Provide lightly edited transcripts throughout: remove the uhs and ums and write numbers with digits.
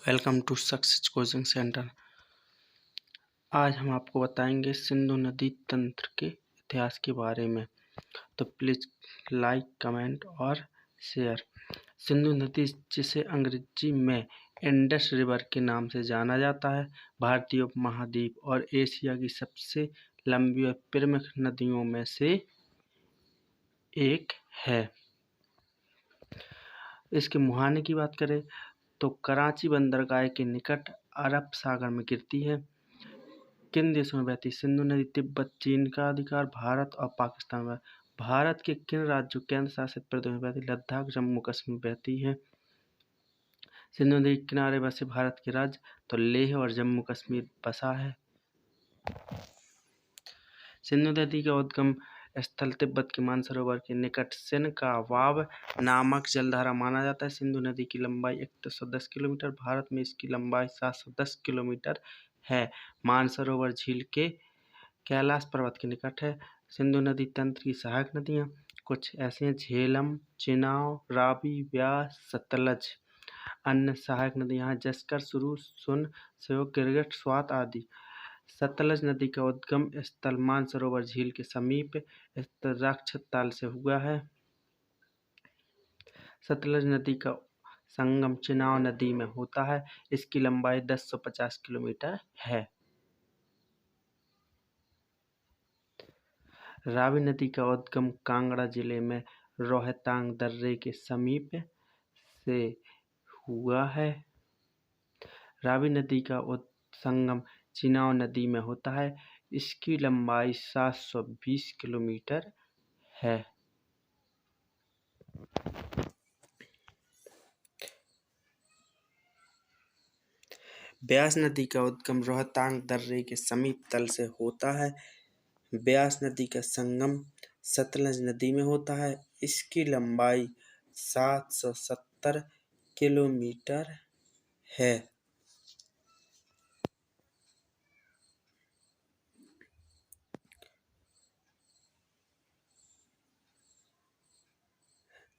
Welcome to success coaching centre. आज हम आपको बताएंगे सिंधु नदी तंत्र के इतिहास के बारे में। तो प्लीज लाइक, कमेंट और शेयर। सिंधु नदी, जिसे अंग्रेजी में इंडस रिवर के नाम से जाना जाता है, भारतीय उपमहाद्वीप और एशिया की सबसे लंबी और प्रमुख नदियों में से एक है। इसके मुहाने की बात करें तो कराची बंदरगाह के निकट अरब सागर में गिरती है। किन देशों में बहती? सिंधु नदी तिब्बत, चीन का अधिकार, भारत और पाकिस्तान में। भारत के किन राज्यों, केंद्र शासित प्रदेशों में बहती? लद्दाख, जम्मू कश्मीर में बहती है। सिंधु नदी के किनारे बसे भारत के राज्य तो लेह और जम्मू कश्मीर बसा है। सिंधु नदी का उद्गम स्थल तिब्बत के मानसरोवर के निकट सिनका वाव नामक जलधारा माना जाता है। सिंधु नदी की लंबाई 110 किलोमीटर, भारत में इसकी लंबाई 710 किलोमीटर है। मानसरोवर झील के कैलाश पर्वत के निकट है। सिंधु नदी तंत्र की सहायक नदियाँ कुछ ऐसी हैं: झेलम, चिनाव, रावी, ब्यास, सतलज। अन्य सहायक नदियाँ हैं जस्कर, सुरु, सुन, श्योक, गिरगिट, स्वात आदि। सतलज नदी का उद्गम स्थल मानसरोवर झील के समीप स्थित राक्षस ताल से हुआ है। सतलज नदी का संगम चिनाव नदी में होता है। इसकी लंबाई 1050 किलोमीटर है। रावी नदी का उद्गम कांगड़ा जिले में रोहतांग दर्रे के समीप से हुआ है। रावी नदी का संगम चिनाव नदी में होता है। इसकी लंबाई 720 किलोमीटर है। ब्यास नदी का उद्गम रोहतांग दर्रे के समीप तल से होता है। ब्यास नदी का संगम सतलज नदी में होता है। इसकी लंबाई 770 किलोमीटर है।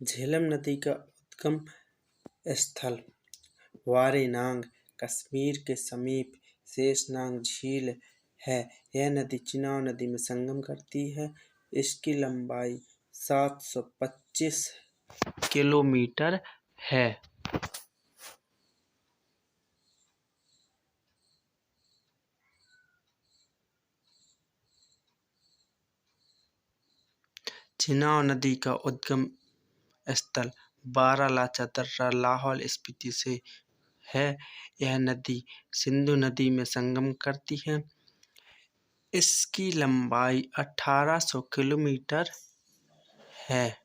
झेलम नदी का उद्गम स्थल वारेनांग, कश्मीर के समीप शेषनाग झील है। यह नदी चिनाव नदी में संगम करती है। इसकी लंबाई 725 किलोमीटर है। चिनाव नदी का उद्गम स्थल बारालाचा दर्रा, लाहौल स्पीति से है। यह नदी सिंधु नदी में संगम करती है। इसकी लंबाई 1800 किलोमीटर है।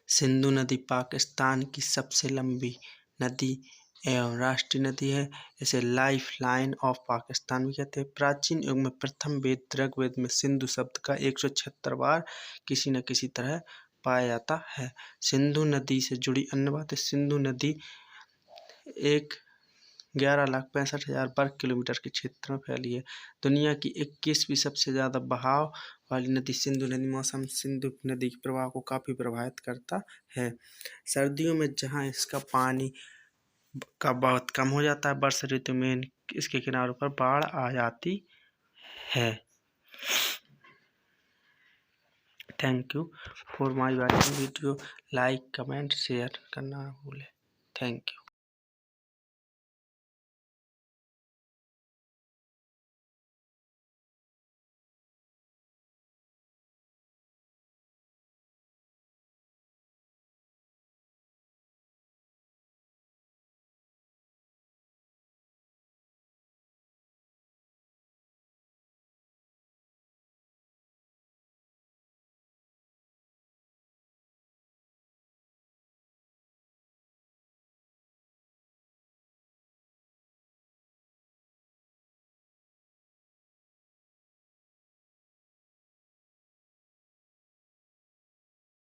सिंधु नदी पाकिस्तान की सबसे लंबी नदी एवं राष्ट्रीय नदी है। इसे लाइफ लाइन ऑफ पाकिस्तान भी कहते हैं। प्राचीन युग में प्रथम वेद ऋग्वेद में सिंधु शब्द का 176 बार किसी न किसी तरह पाया जाता है। सिंधु नदी से जुड़ी अन्य बातें: सिंधु नदी 11,65,000 वर्ग किलोमीटर के क्षेत्र में फैली है। दुनिया की 21वीं सबसे ज्यादा बहाव वाली नदी सिंधु नदी। मौसम सिंधु नदी के प्रवाह को काफी प्रभावित करता है। सर्दियों में जहां इसका पानी का बहुत कम हो जाता है, वर्षा ऋतु में इसके किनारों पर बाढ़ आ जाती है। Thank you for my watching video. Like, comment, share करना ना भूलें। Thank you.